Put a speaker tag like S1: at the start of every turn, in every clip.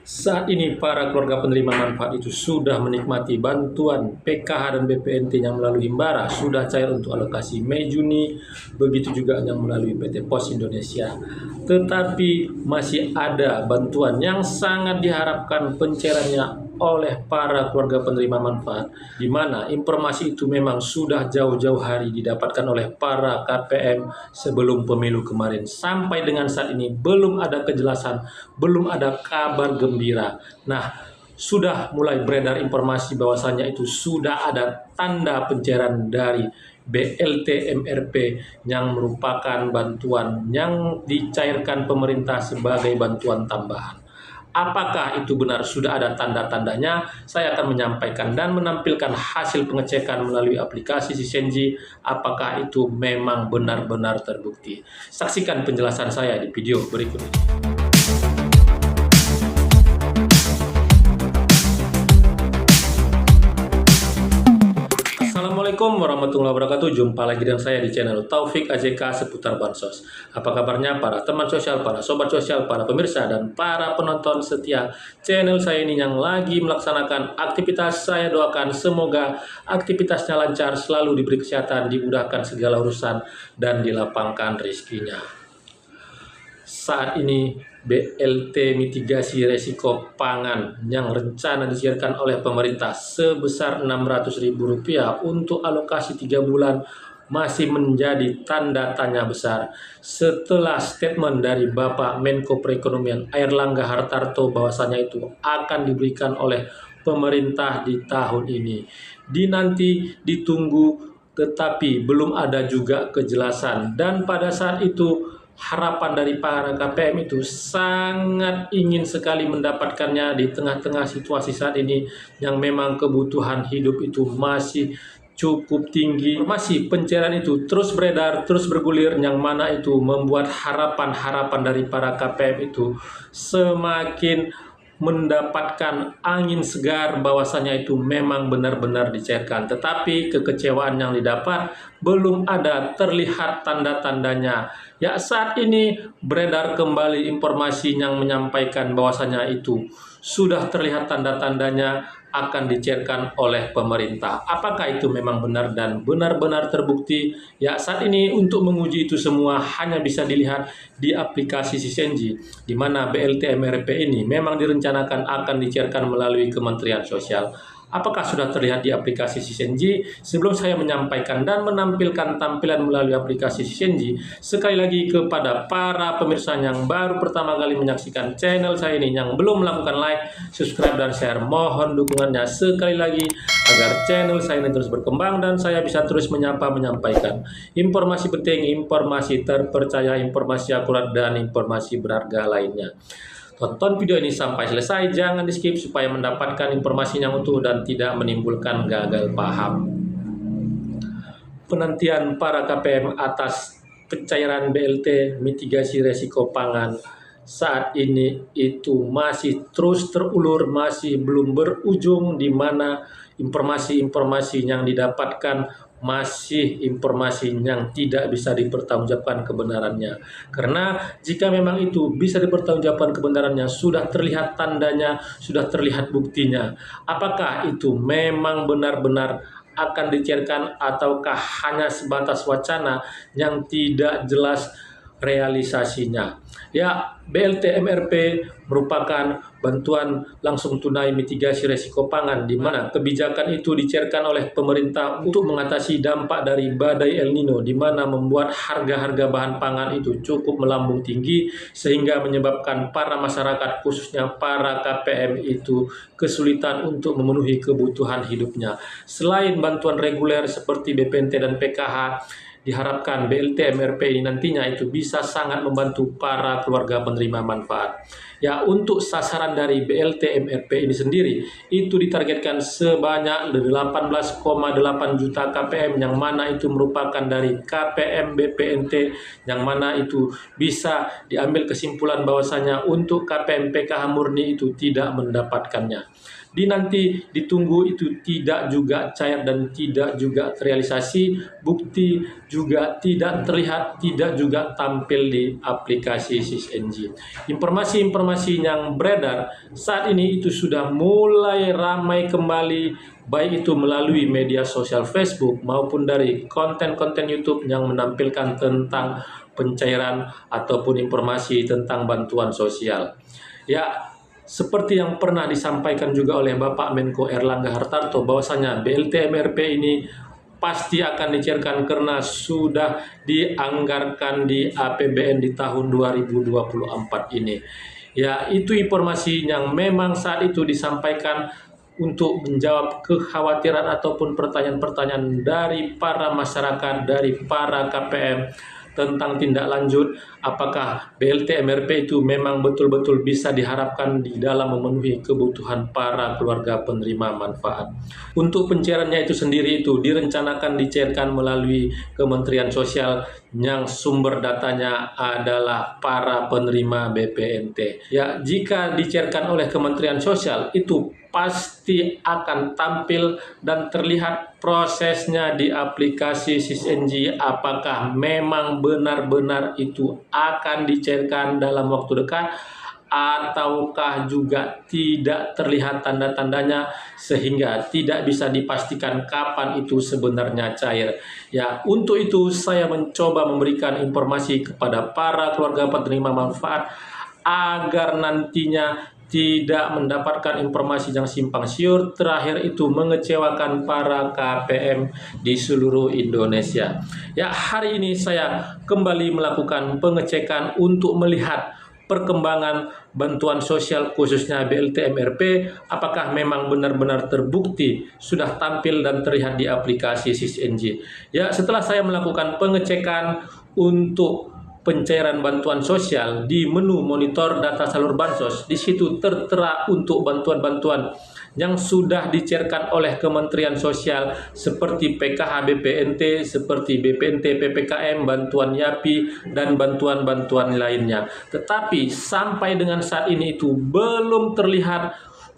S1: Saat ini para keluarga penerima manfaat itu sudah menikmati bantuan PKH dan BPNT yang melalui Himbara, sudah cair untuk alokasi Mei Juni, begitu juga yang melalui PT Pos Indonesia. Tetapi masih ada bantuan yang sangat diharapkan pencairannya oleh para keluarga penerima manfaat, di mana informasi itu memang sudah jauh-jauh hari didapatkan oleh para KPM sebelum pemilu kemarin. Sampai dengan saat ini belum ada kejelasan, belum ada kabar gembira. Nah, sudah mulai beredar informasi bahwasannya itu sudah ada tanda pencairan dari BLT MRP yang merupakan bantuan yang dicairkan pemerintah sebagai bantuan tambahan. Apakah itu benar sudah ada tanda-tandanya? Saya akan menyampaikan dan menampilkan hasil pengecekan melalui aplikasi Sisenji. Apakah itu memang benar-benar terbukti? Saksikan penjelasan saya di video berikut ini. Assalamualaikum warahmatullahi wabarakatuh. Jumpa lagi dengan saya di channel Taufik AJK seputar bansos. Apa kabarnya para teman sosial, para sobat sosial, para pemirsa, dan para penonton setia channel saya ini yang lagi melaksanakan aktivitas? Saya doakan semoga aktivitasnya lancar, selalu diberi kesehatan, dimudahkan segala urusan, dan dilapangkan rezekinya. Saat ini BLT mitigasi resiko pangan yang rencana dicairkan oleh pemerintah sebesar Rp600.000 untuk alokasi 3 bulan masih menjadi tanda tanya besar setelah statement dari Bapak Menko Perekonomian Airlangga Hartarto bahwasanya itu akan diberikan oleh pemerintah di tahun ini. Dinanti, ditunggu, tetapi belum ada juga kejelasan, dan pada saat itu harapan dari para KPM itu sangat ingin sekali mendapatkannya di tengah-tengah situasi saat ini yang memang kebutuhan hidup itu masih cukup tinggi. Masih pencairan itu terus beredar, terus bergulir, yang mana itu membuat harapan-harapan dari para KPM itu semakin mendapatkan angin segar bahwasanya itu memang benar-benar dicairkan. Tetapi kekecewaan yang didapat belum ada terlihat tanda-tandanya. Ya, saat ini beredar kembali informasi yang menyampaikan bahwasanya itu sudah terlihat tanda-tandanya akan dicairkan oleh pemerintah. Apakah itu memang benar dan benar-benar terbukti? Ya, saat ini untuk menguji itu semua hanya bisa dilihat di aplikasi Sisenji, di mana BLT MRP ini memang direncanakan akan dicairkan melalui Kementerian Sosial. Apakah sudah terlihat di aplikasi Sisenji? Sebelum saya menyampaikan dan menampilkan tampilan melalui aplikasi Sisenji, sekali lagi kepada para pemirsa yang baru pertama kali menyaksikan channel saya ini, yang belum melakukan like, subscribe, dan share, mohon dukungannya sekali lagi agar channel saya ini terus berkembang dan saya bisa terus menyampaikan informasi penting, informasi terpercaya, informasi akurat, dan informasi berharga lainnya. Tonton video ini sampai selesai, jangan di skip supaya mendapatkan informasi yang utuh dan tidak menimbulkan gagal paham. Penantian para KPM atas pencairan BLT mitigasi resiko pangan saat ini itu masih terus terulur, masih belum berujung, di mana informasi-informasi yang didapatkan masih informasi yang tidak bisa dipertanggungjawabkan kebenarannya. Karena jika memang itu bisa dipertanggungjawabkan kebenarannya, sudah terlihat tandanya, sudah terlihat buktinya. Apakah itu memang benar-benar akan dicairkan ataukah hanya sebatas wacana yang tidak jelas realisasinya? Ya, BLT MRP merupakan bantuan langsung tunai mitigasi resiko pangan, di mana kebijakan itu dicairkan oleh pemerintah untuk mengatasi dampak dari badai El Nino, di mana membuat harga-harga bahan pangan itu cukup melambung tinggi sehingga menyebabkan para masyarakat, khususnya para KPM itu kesulitan untuk memenuhi kebutuhan hidupnya. Selain bantuan reguler seperti BPNT dan PKH, diharapkan BLT MRP ini nantinya itu bisa sangat membantu para keluarga penerima manfaat. Ya, untuk sasaran dari BLT MRP ini sendiri itu ditargetkan sebanyak 18,8 juta KPM, yang mana itu merupakan dari KPM BPNT, yang mana itu bisa diambil kesimpulan bahwasanya untuk KPM PKH murni itu tidak mendapatkannya. nanti ditunggu itu tidak juga cair dan tidak juga terrealisasi, bukti juga tidak terlihat, tidak juga tampil di aplikasi SysNG. Informasi-informasi yang beredar saat ini itu sudah mulai ramai kembali, baik itu melalui media sosial Facebook maupun dari konten-konten YouTube yang menampilkan tentang pencairan ataupun informasi tentang bantuan sosial. Ya, seperti yang pernah disampaikan juga oleh Bapak Menko Erlangga Hartarto bahwasanya BLT MRP ini pasti akan dicairkan karena sudah dianggarkan di APBN di tahun 2024 ini. Ya, itu informasi yang memang saat itu disampaikan untuk menjawab kekhawatiran ataupun pertanyaan-pertanyaan dari para masyarakat, dari para KPM tentang tindak lanjut apakah BLT MRP itu memang betul-betul bisa diharapkan di dalam memenuhi kebutuhan para keluarga penerima manfaat. Untuk pencairannya itu sendiri itu direncanakan dicairkan melalui Kementerian Sosial yang sumber datanya adalah para penerima BPNT. Ya, jika dicairkan oleh Kementerian Sosial itu pasti akan tampil dan terlihat prosesnya di aplikasi SysNG apakah memang benar-benar itu akan dicairkan dalam waktu dekat ataukah juga tidak terlihat tanda-tandanya sehingga tidak bisa dipastikan kapan itu sebenarnya cair. Ya, untuk itu saya mencoba memberikan informasi kepada para keluarga penerima manfaat agar nantinya tidak mendapatkan informasi yang simpang siur, terakhir itu mengecewakan para KPM di seluruh Indonesia. Ya, hari ini saya kembali melakukan pengecekan untuk melihat perkembangan bantuan sosial khususnya BLT MRP, apakah memang benar-benar terbukti sudah tampil dan terlihat di aplikasi SysNG. Ya, setelah saya melakukan pengecekan untuk pencairan bantuan sosial di menu monitor data salur bansos, di situ tertera untuk bantuan-bantuan yang sudah dicairkan oleh Kementerian Sosial seperti PKH BPNT, seperti BPNT PPKM, bantuan YAPI, dan bantuan-bantuan lainnya. Tetapi sampai dengan saat ini itu belum terlihat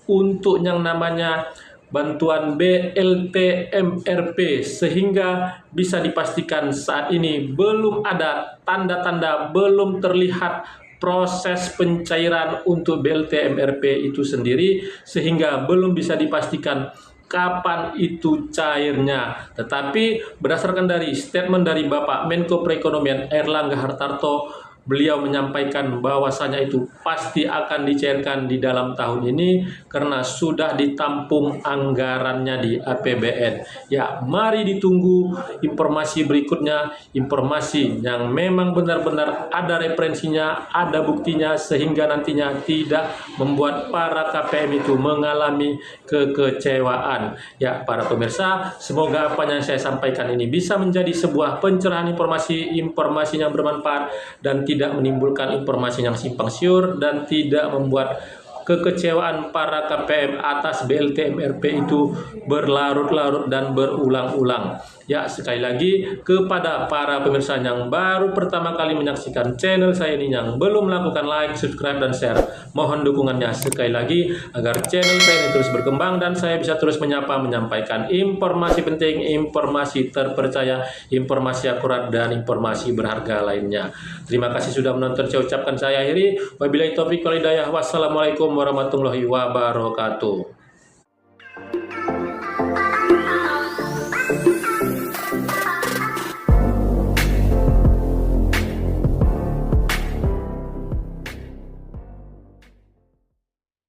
S1: untuk yang namanya bantuan BLT MRP, sehingga bisa dipastikan saat ini belum ada tanda-tanda, belum terlihat proses pencairan untuk BLT MRP itu sendiri, sehingga belum bisa dipastikan kapan itu cairnya. Tetapi berdasarkan dari statement dari Bapak Menko Perekonomian Erlangga Hartarto, beliau menyampaikan bahwasanya itu pasti akan dicairkan di dalam tahun ini karena sudah ditampung anggarannya di APBN. Ya, mari ditunggu informasi berikutnya, informasi yang memang benar-benar ada referensinya, ada buktinya, sehingga nantinya tidak membuat para KPM itu mengalami kekecewaan. Ya, para pemirsa, semoga apa yang saya sampaikan ini bisa menjadi sebuah pencerahan informasi yang bermanfaat dan tidak menimbulkan informasi yang simpang siur dan tidak membuat kekecewaan para KPM atas BLT MRP itu berlarut-larut dan berulang-ulang. Ya, sekali lagi kepada para pemirsa yang baru pertama kali menyaksikan channel saya ini, yang belum melakukan like, subscribe, dan share, mohon dukungannya sekali lagi agar channel saya ini terus berkembang dan saya bisa terus menyampaikan informasi penting, informasi terpercaya, informasi akurat, dan informasi berharga lainnya. Terima kasih sudah menonton. Saya ucapkan saya akhiri. Wabillahi taufiq wal hidayah. Wassalamualaikum warahmatullahi wabarakatuh.